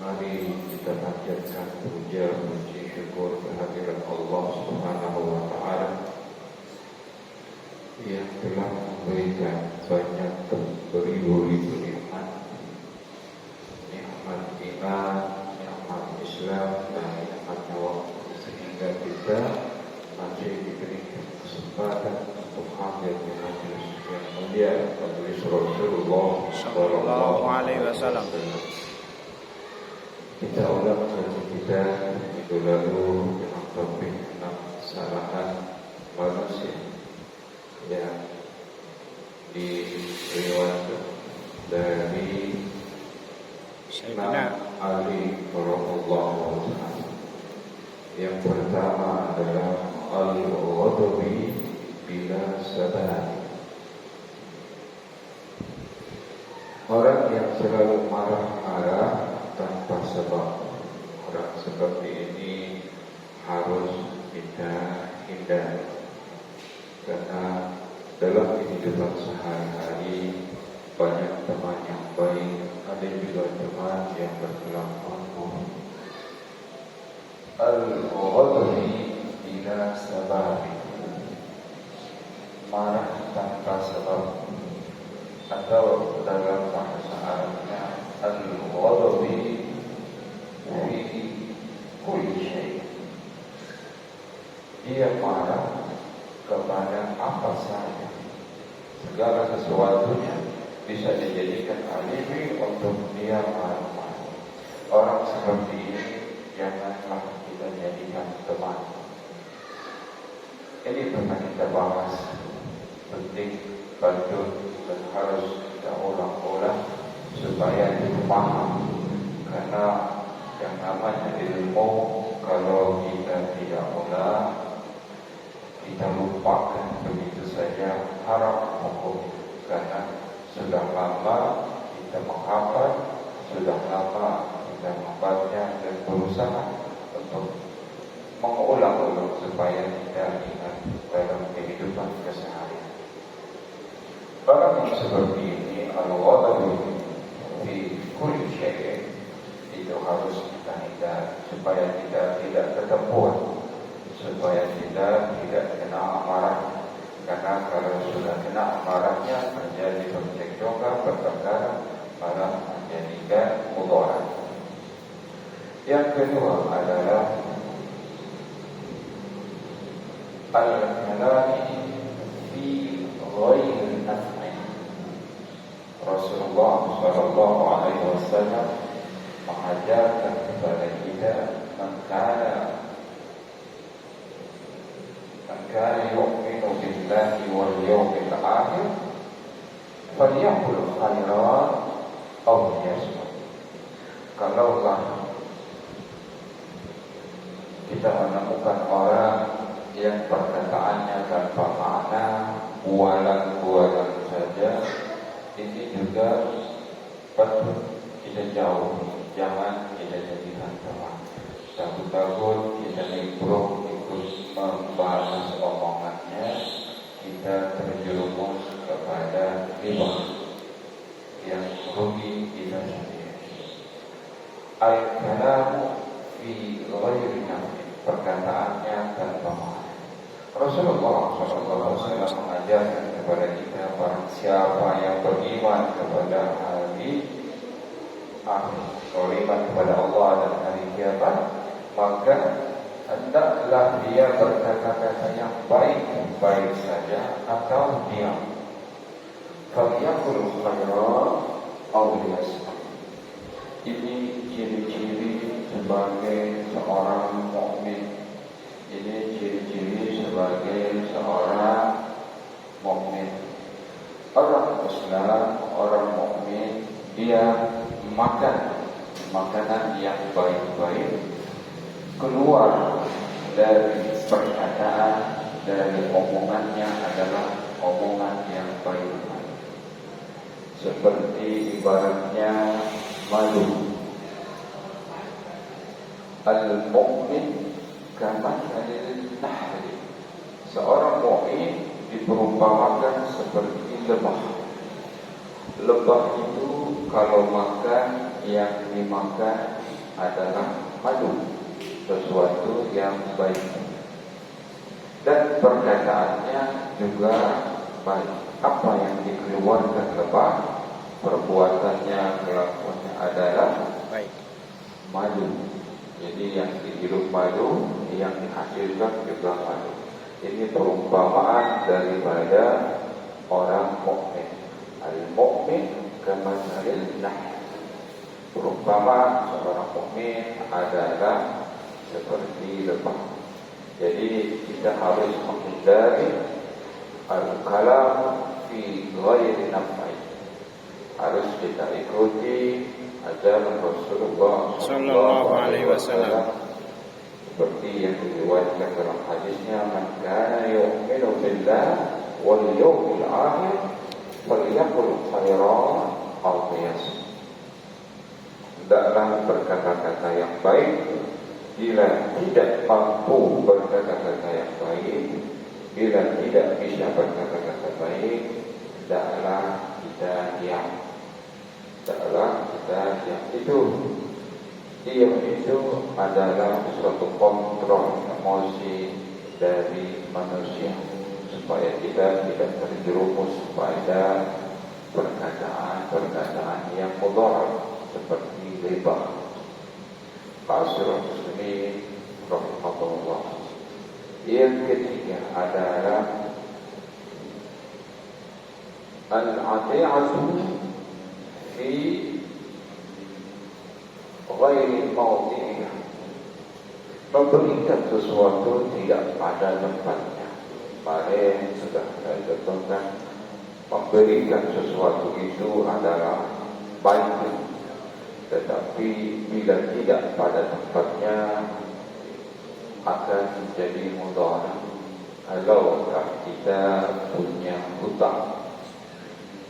Mari kita panjatkan puja puji syukur kehadirat Allah Subhanahu wa taala yang telah memberikan banyak beribu-ribu nikmat, nikmat iman, nikmat Islam dan nikmat nyawa, sehingga kita masih diberikan kesempatan untuk hadir di majelis yang mulia, majelis Rasulullah Sallallahu Alaihi Wasallam. Kita ulang kaji kita minggu lalu dengan topik tentang kesalahan manusia yang diriwayatkan dari Imam Ali radhiyallahu anhu. Yang pertama adalah al-ghadabi bila sabab. Orang yang selalu marah-marah tanpa sebab. Orang seperti ini harus kita hindari, karena dalam kehidupan sehari-hari banyak teman yang baik, ada juga teman yang berkelakuan buruk. Al-ghadabi bila sabab, marah tanpa sebab, atau dalam bahasa Arabnya al-ghadabi fi kulli syai'. Dia marah kepada apa saja, segala sesuatunya bisa dijadikan alibi untuk dia marah-marah. Orang seperti ini janganlah kita jadikan teman. Ini pernah kita bahas, penting, patut dan harus kita ulang-ulang supaya dipaham. Karena yang namanya ilmu, kalau kita tidak ulang, kita lupakan begitu saja, haram hukum. Karena sudah lama kita menghafal, sudah lama kita membaca dan berusaha untuk mengulang-ulang supaya kita ingat dalam kehidupan keseharian. Orang yang seperti ini, al-ghadabi fi kulli syai', itu harus kita hindari supaya kita tidak ketempuan, supaya kita tidak kena amarah. Karena kalau sudah kena amarahnya, terjadi percekcokan, pertengkaran, malah menjadikan mudarat. Yang kedua adalah al-kalami fi ghairi naf'i. Rasulullah Sallallahu Alaihi Wasallam mengajarkan kepada kita, mengkana yu'minu billahi wal yawmil akhir falyaqul khairan aw liyasmut. Kalaulah kita menemukan orang yang perkataannya tanpa makna, bualan-bualan saja, ini juga patut kita jauh, jangan kita jadikan teman. Takut-takut kita nimbrung ikut membalas omongannya, kita terjerumus kepada ghibah yang rugi kita sendiri. Al-kalamu fi ghairi naf'i, perkataannya tanpa makna. Rasulullah SAW mengajarkan kepada kita, barang siapa yang beriman kepada hari akhir, beriman kepada Allah dan hari kiamat, maka hendaklah dia berkata-kata yang baik-baik saja atau diam. Falyaqul khairan aw liyasmut. Ini ciri-ciri sebagai seorang mukmin. Ini ciri-ciri sebagai seorang mukmin. Orang Islam, orang mukmin, dia makan makanan yang baik-baik, keluar dari perkataan, dari omongannya adalah omongan yang baik-baik. Seperti ibaratnya madu. Al-mu'min kamathalil nahri. Seorang mukmin diperumpamakan seperti lebah. Lebah itu kalau makan, yang dimakan adalah madu, sesuatu yang baik, dan perkataannya juga baik. Apa yang dikeluarkan lepas, perbuatannya, kelakuannya adalah baik. Madu. Jadi yang dihirup madu, yang dihasilkan juga madu. Ini perumpamaan daripada orang mukmin. Al-mu'min kamathalil nahl. Perumpamaan seorang mukmin adalah seperti lebah. Jadi kita harus menghindari al-kalam fi ghairi naf'i. Harus kita ikuti ajaran Rasulullah sallallahu alaihi wasallam seperti yang diriwayatkan dalam hadisnya, man kana yu'minu billah wal yawmil akhir falyaqul khairan aw liyasmut. Hendaklah berkata-kata yang baik. Bila tidak mampu berkata-kata yang baik, bila tidak bisa berkata-kata baik, hendaklah kita diam. Hendaklah kita diam. Diam itu adalah suatu kontrol emosi dari manusia, supaya kita tidak terjerumus pada perkataan-perkataan yang mudarat seperti riba. Ma'asyiral muslimin rahimahullah. Yang ketiga adalah al-'ati'atu fi ghairi mawdi'iha. Memberikan sesuatu tidak pada tempatnya. Kemarin sudah saya contohkan, memberikan sesuatu itu adalah baik, tetapi bila tidak pada tempatnya akan menjadi mudarat. Kalau kita punya hutang,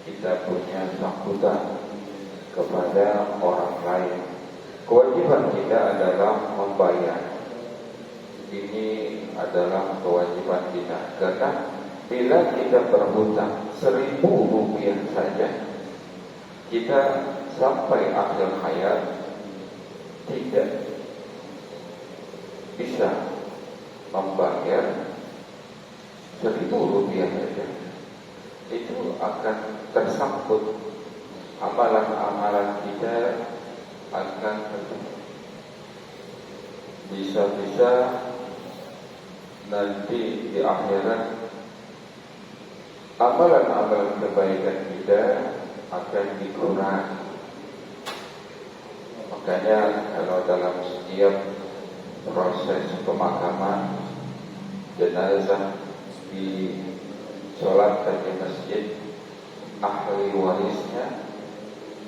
kita punya sambutan kepada orang lain, kewajiban kita adalah membayar. Ini adalah kewajiban kita, karena bila kita berhutang 1.000 rupiah saja, kita sampai akhir hayat tidak bisa membayar 1.000 rupiah saja, itu akan tersangkut. Amalan-amalan kita akan bisa-bisa nanti di akhirat amalan-amalan kebaikan kita akan dikurangi. Makanya kalau dalam setiap proses pemakaman jenazah disolatkan di masjid, ahli warisnya,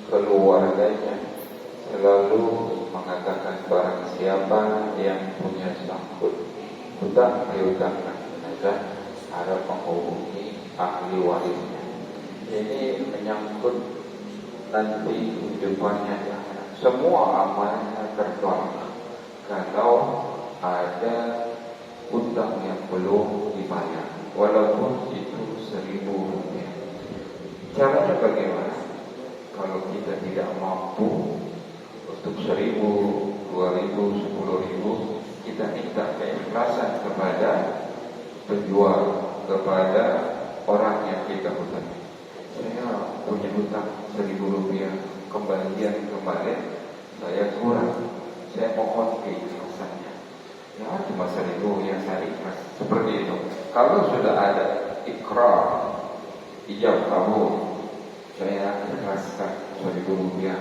keluarganya selalu mengatakan barang siapa yang punya sangkut hutang piutangkan jenazah harus menghubungi ahli warisnya. Ini menyangkut nanti kehidupannya. Semua amalnya tertolak kalau ada hutang yang belum dibayar, walaupun itu 1.000 rupiah. Caranya bagaimana? Kalau kita tidak mampu untuk 1.000, 2.000, 10.000, kita minta keikhlasan kepada penjual, kepada orang yang kita hutangi. Saya punya hutang 1.000 rupiah, kembalian kemarin saya kurang, saya mohon keikhlasannya. Ya cuma 1.000 yang saya ikhlas. Seperti itu. Kalau sudah ada ikrar, ijab kabul, saya ikhlaskan 1.000 rupiah,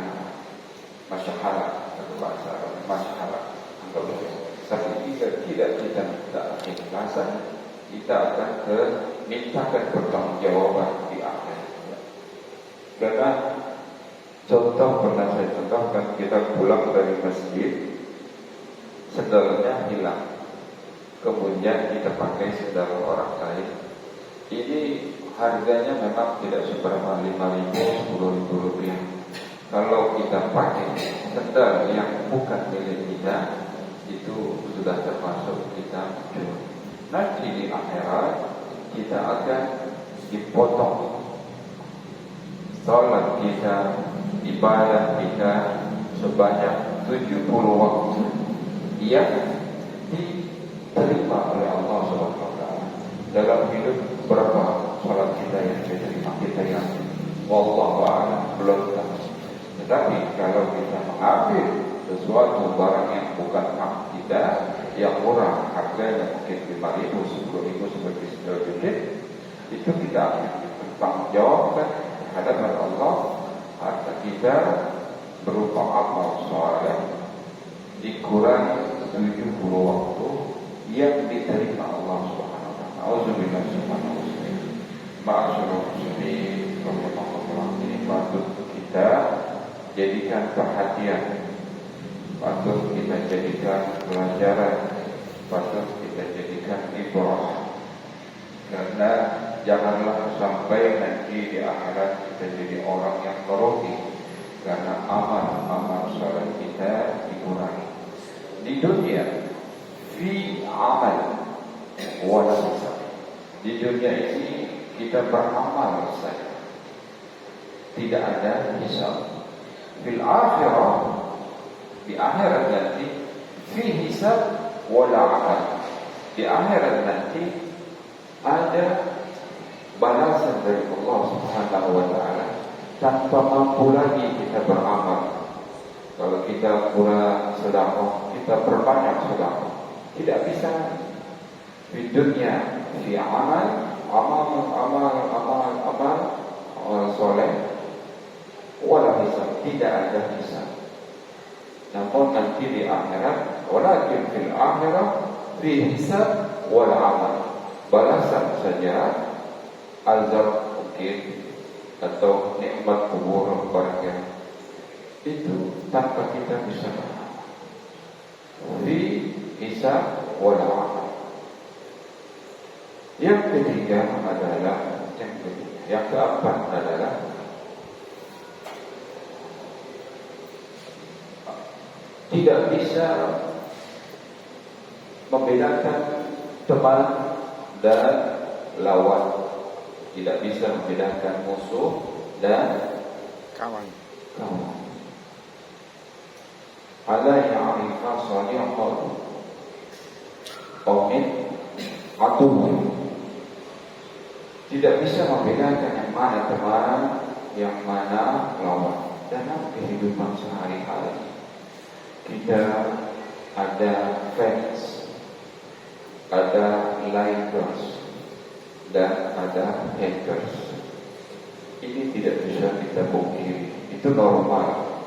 masyaallah, atau bahasa Arab, masyaallah, anggap saja. Tapi jika tidak kita minta keikhlasan, kita akan mintakan pertanggungjawaban di akhir. Karena contoh pernah saya contohkan, kita pulang dari masjid, sendalnya hilang, kemudian kita pakai sendal orang lain. Ini harganya memang tidak seberapa, 5.000, 10.000 rupiah. Kalau kita pakai sendal yang bukan milik kita, itu sudah termasuk kita mencuri. Nanti di akhirat kita akan dipotong salat kita, ibadah kita sebanyak 70 waktu yang diterima oleh Allah Subhanahu wa taala. Dalam hidup berapa salat kita yang diterima, kita yang wallahu a'lam belum tahu. Tetapi kalau kita mengambil sesuatu barang yang bukan hak kita, yang murah, harganya mungkin 5.000, 10.000 sebagai sedekah, itu kita akan bertanggungjawabkan hadapan Allah. Harta kita berupa amal soleh dikurangi 70 waktu yang diterima Allah Subhanahu wa taala. Auzubillah subhanahu wa ta'ala. Ma'asyiral muslimin, rahimahullah, ini patut kita jadikan perhatian, patut kita jadikan pelajaran, patut kita jadikan ibrah. Karena janganlah sampai nanti di akhirat kita jadi orang yang merugi karena amal-amal soleh kita dikurangi. Di dunia, fi amal wala hisab. Di dunia ini kita beramal saja, tidak ada hisab. Fil akhirah, di akhirat nanti, fi hisab wala amal. Di akhirat nanti ada balasan dari Allah Subhanahu wa taala tanpa mampu lagi kita beramal. Kalau kita kurang sedekah, kita perbanyak sedekah. Tidak bisa. Di dunia, di amal soleh, wala hisab, tidak ada hisab. Namun nanti di akhirat, walakin fil akhirah fi hisab wala amal. Balasan saja, azab mungkin atau nikmat kubur barangnya itu tanpa kita bisa beramal. Fi hisab wala amal. Yang ketiga adalah yang keempat adalah tidak bisa membedakan teman dan lawan, tidak bisa membedakan musuh dan kawan. Ala ya'rifa salihah qaumin atuh. Tidak bisa membedakan yang mana teman, yang mana lawan. Dalam kehidupan sehari-hari kita ada fans, ada likers, dan ada haters. Ini tidak bisa kita pungkiri. Itu normal,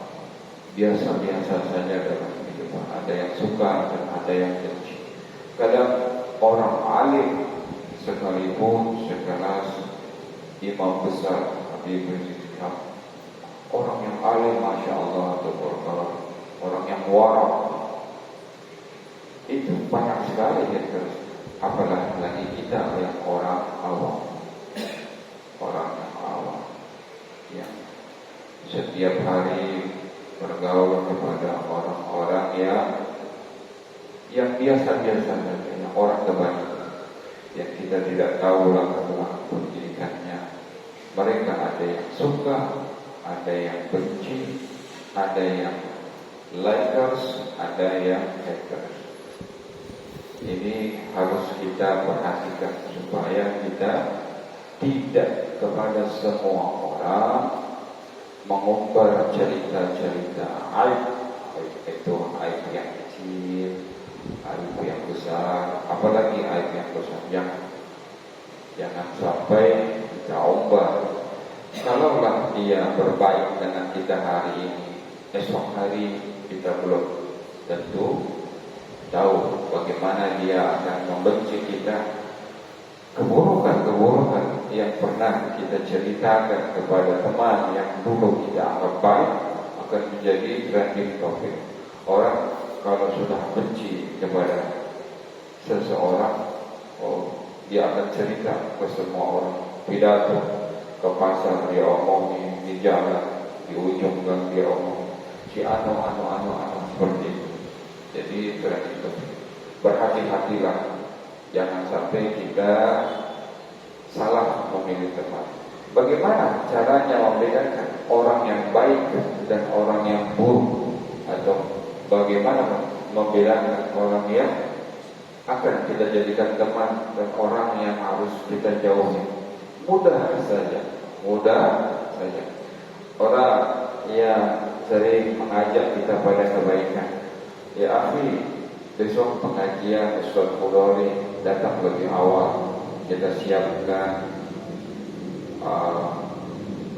biasa-biasa saja dalam kehidupan. Ada yang suka dan ada yang benci. Kadang orang alim sekalipun sekelas imam besar Habib Rizik Syihab, orang yang alim masya Allah atau orang yang warok, itu banyak sekali haters. Apalagi kita yang orang awam, yang setiap hari bergaul kepada orang-orang yang biasa-biasa saja, yang orang kebanyakan, yang kita tidak tahu latar belakang pendidikannya. Mereka ada yang suka, ada yang benci, ada yang likers, ada yang haters. Ini harus kita perhatikan supaya kita tidak kepada semua orang mengumbar cerita-cerita aib itu aib yang kecil, aib yang besar, apalagi aib yang besar. Jangan sampai kita umbar. Kalaulah dia berbaik dengan kita hari ini, esok hari kita belum tentu tahu bagaimana dia akan membenci kita. Keburukan-keburukan yang pernah kita ceritakan kepada teman yang dulu kita anggap baik akan menjadi trending topic. Orang kalau sudah benci kepada seseorang, dia akan cerita ke semua orang. Pidato ke pasar dia omongin, di jalan, di ujung gang dia omongin, si anu seperti itu. Jadi trending topic. Berhati-hatilah, jangan sampai kita salah memilih teman. Bagaimana caranya membedakan orang yang baik dan orang yang buruk, atau bagaimana membedakan orang yang akan kita jadikan teman dan orang yang harus kita jauhi? Mudah saja, mudah saja. Orang yang sering mengajak kita pada kebaikan, ya akhi, besok pengajian Ustaz Mudhari datang lebih awal, kita siapkan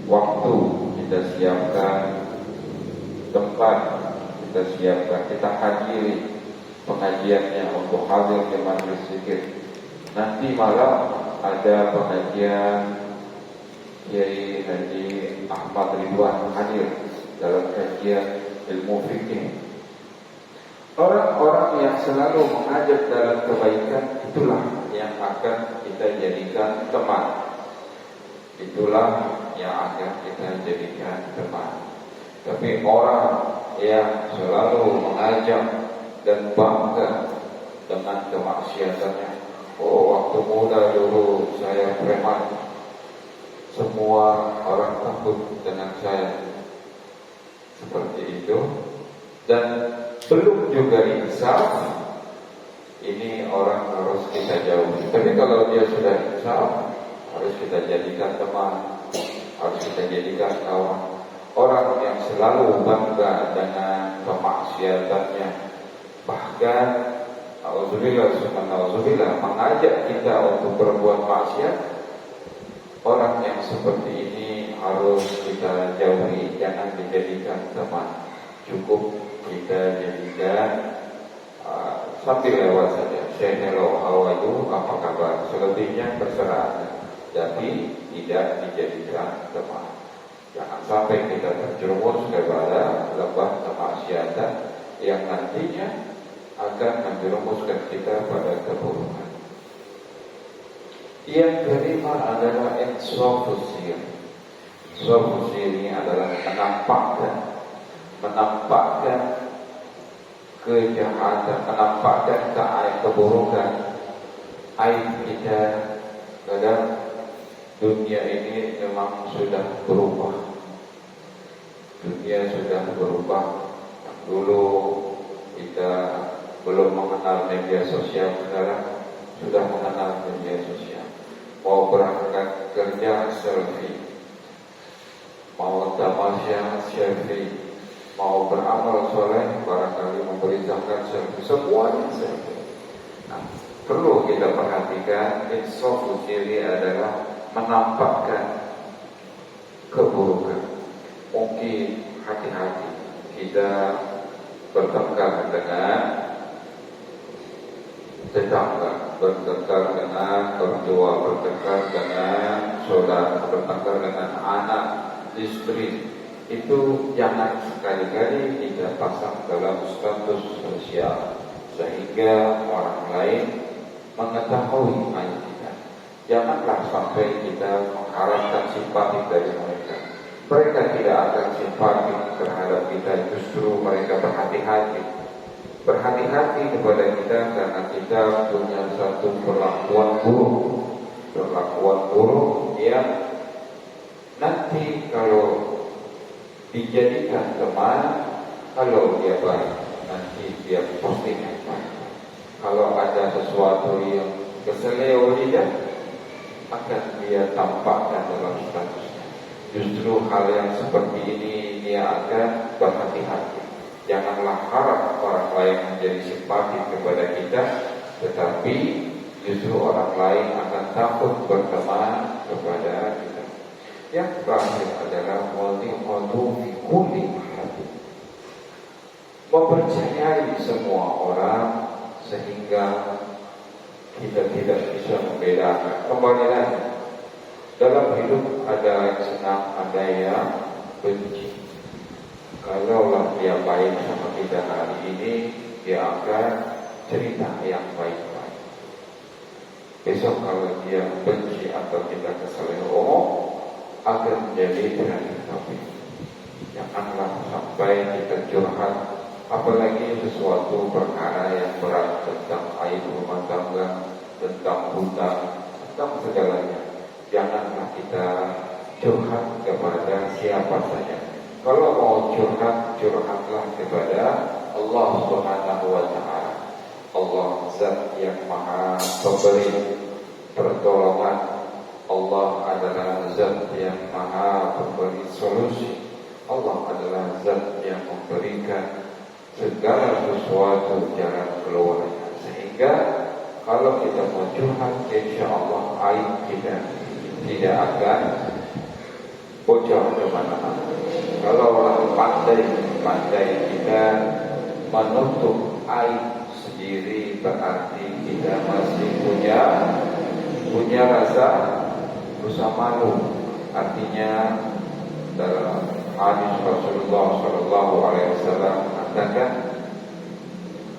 waktu, kita siapkan tempat, kita siapkan, kita hadiri pengajiannya untuk hadir di majlis zikir. Nanti malam ada pengajian Kiai Haji Ahmad Ridwan hadir dalam kajian ilmu fikih. Orang-orang yang selalu mengajak dalam kebaikan, itulah yang akan kita jadikan teman. Itulah yang akan kita jadikan teman. Tapi orang yang selalu mengajak dan bangga dengan kemaksiatannya, oh waktu muda dulu saya preman, semua orang takut dengan saya, seperti itu, dan belum juga insaf, ini orang harus kita jauhi. Tapi kalau dia sudah insaf, harus kita jadikan teman, harus kita jadikan kawan. Orang yang selalu bangga dengan kemaksiatannya, bahkan auzubillah mengajak kita untuk berbuat maksiat, orang yang seperti ini harus kita jauhi, jangan dijadikan teman. Cukup kita jadikan sambil lewat saja, say hello, how are you, apa kabar, selebihnya terserah, tapi tidak dijadikan teman. Jangan sampai kita terjerumus kepada lembah kemaksiatan yang nantinya akan menjerumuskan kita pada keburukan. Yang kelima adalah insafus sir. Insafus sir ini adalah menampakkan kejahatan, menampakkan keburukan, aib kita. Kadang dunia ini memang sudah berubah. Dunia sudah berubah. Dulu kita belum mengenal media sosial, sekarang sudah mengenal media sosial. Mau berangkat kerja selfie, mau tamasya selfie, mau beramal soleh barangkali memberi zakat selfie, semuanya selfie. Nah, perlu kita perhatikan, insafus diri adalah menampakkan keburukan. Mungkin hati-hati kita bertengkar dengan tetangga, bertengkar dengan mertua, bertengkar dengan saudara, bertengkar dengan anak, istri. Itu jangan sekali-kali kita pasang dalam status sosial sehingga orang lain mengetahui aib kita. Janganlah sampai kita mengharapkan simpati dari mereka. Mereka tidak akan simpati terhadap kita, justru mereka berhati-hati kepada kita karena kita punya satu perlakuan buruk yang nanti kalau dijadikan teman, kalau dia baik, nanti dia postingan baik. Kalau ada sesuatu yang keseleo dia, akan dia tampakkan dalam statusnya. Justru hal yang seperti ini dia akan berhati-hati. Janganlah harap orang lain menjadi simpati kepada kita, tetapi justru orang lain akan takut berteman kepada kita. Yang terakhir adalah mempercayai semua orang sehingga kita tidak bisa membedakan. Kembali lagi, dalam hidup ada yang senang, ada yang benci. Kalaulah dia baik sama kita hari ini, dia akan cerita yang baik-baik. Besok kalau dia benci atau kita keseleo, akan menjadi tidak topik. Janganlah sampai kita curhat, apalagi sesuatu perkara yang berat tentang aib rumah tangga, tentang hutang, tentang segalanya. Janganlah kita curhat kepada siapa saja. Kalau mau curhat, curhatlah kepada Allah Subhanahu wa Ta'ala. Allah Zat yang Maha Pemberi pertolongan. Allah adalah Zat yang Maha Pemberi solusi. Allah adalah Zat yang memberikan segala sesuatu jalan keluarnya. Sehingga kalau kita mau curhat, insya Allah aib kita tidak akan bocor kemana-mana. Kalau orang pandai kita menutup aib sendiri, berarti kita masih punya rasa malu. Artinya dalam hadis Rasulullah Sallallahu Alaihi Wasallam mengatakan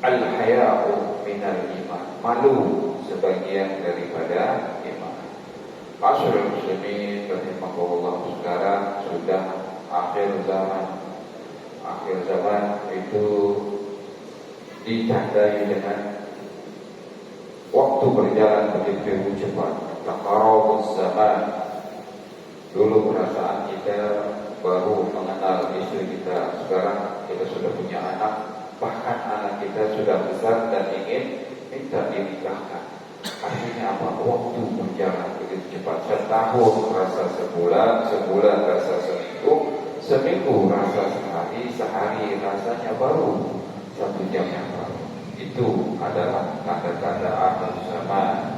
al-haya'u minal iman, malu sebagian daripada iman. Masyaallah muslimin rahimahullah, sekarang sudah akhir zaman itu ditandai dengan waktu berjalan begitu cepat. Taqarrubuz zaman. Dulu perasaan kita baru mengenal istri kita, sekarang kita sudah punya anak, bahkan anak kita sudah besar dan ingin minta dinikahkan. Akhirnya apa? Waktu berjalan begitu cepat. Setahun rasa sebulan, sebulan rasa seminggu, seminggu rasa sehari, sehari rasanya baru 1 jam yang baru. Itu adalah tanda-tanda akhir zaman.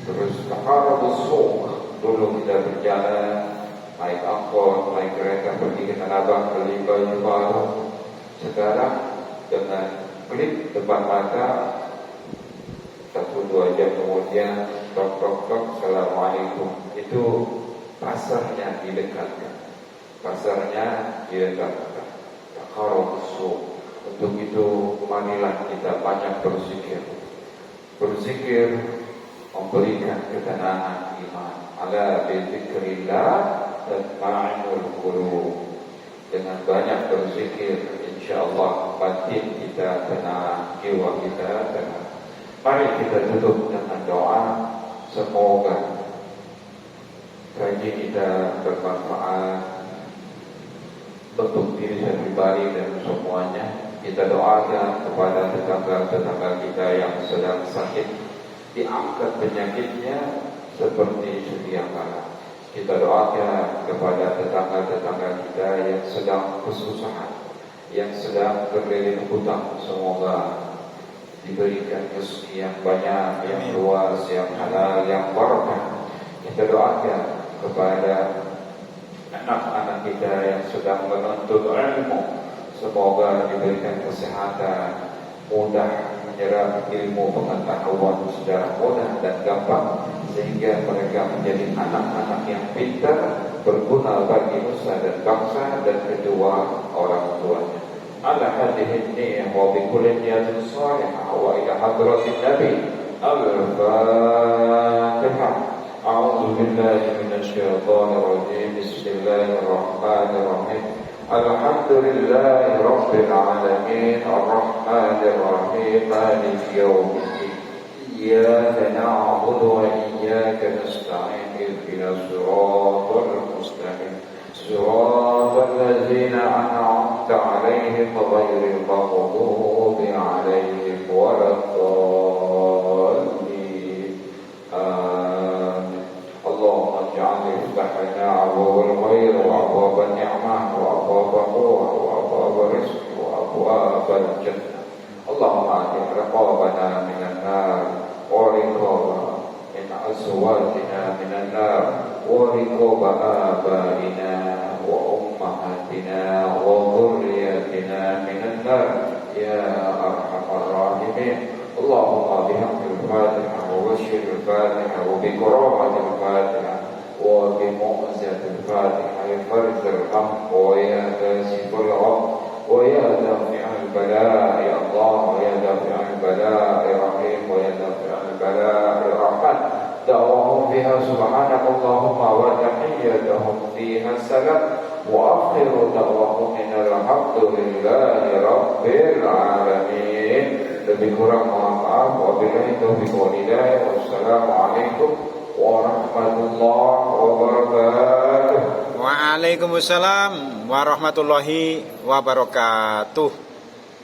Terus taqarrubus suq. Dulu kita berjalan naik angkot, naik kereta pergi ke Tanah Abang beli baju baru. Sekarang dengan klik depan mata 1-2 jam kemudian tok tok tok, assalamualaikum. Itu pasarnya didekatkan. Taqarrubus suq. Untuk itu marilah kita banyak berzikir memberikan ketenangan iman. Ala bizikrillah tatma'innul qulub. Dengan banyak berzikir, insyaallah batin kita tenang, jiwa kita tenang. Mari kita tutup dengan doa. Semoga kaji kita bermanfaat untuk diri saya pribadi dan semuanya. Kita doakan kepada tetangga-tetangga kita yang sedang sakit, diangkat penyakitnya seperti sedia kala. Kita doakan kepada tetangga-tetangga kita yang sedang kesusahan, yang sedang terlilit hutang, semoga diberikan rezeki yang banyak, yang luas, yang halal, yang barakah. Kita doakan kepada anak-anak kita yang sedang menuntut ilmu, semoga diberikan kesehatan, mudah menyerap ilmu pengetahuan secara mudah dan gampang, sehingga mereka menjadi anak-anak yang pintar, berguna bagi nusa dan bangsa dan kedua orang tuanya. Ala hadhihi niyyah wa bi kulli niyatin salihah wa ila hadratin nabi. Al-Fatihah. A'udzu billahi minasy syaithanir rajim. Bismillahirrahmanirrahim. Alhamdulillahi rabbil alamin, arrahmanir rahim, maliki yaumiddin. Iyyaka na'budu wa iyyaka nasta'in. Ihdinas siratal mustaqim. Siratal ladzina an'amta 'alaihim ghairil maghdubi 'alaihim waladdallin. Amin. Allahumma ij'al iftahana 'abwal khair wa abwab ni'mah wa abwab quwwah wa abwab rizq wa abwab jannah. Allahumma ati raqabana minan nar wa riqaba min azwajina minan nar wa riqaba abaina wa ummahatina wa dhurriyyatina minan nar ya arhamar rahimin. Allahumma bihaqqil Fatihah wa bashiril Fatihah wa bi karamatil Fatihah wa bi mu'jizatil Fatihah farzil ham wa ya kasiful gham wa ya dafi'al bala ya Allah wa ya dafi'al bala ya Rahim wa ya dafi'al bala ya Rahman. Da'wahum fiha subhanakallahumma wa tahiyyatuhum fiha salam wa akhiru da'wahum alhamdulillahi rabbil alamin. Lebih kurang mohon maaf. Wabillahi taufiq wal hidayah. Wassalamualaikum warahmatullahi wabarakatuh. Waalaikumsalam warahmatullahi wabarakatuh.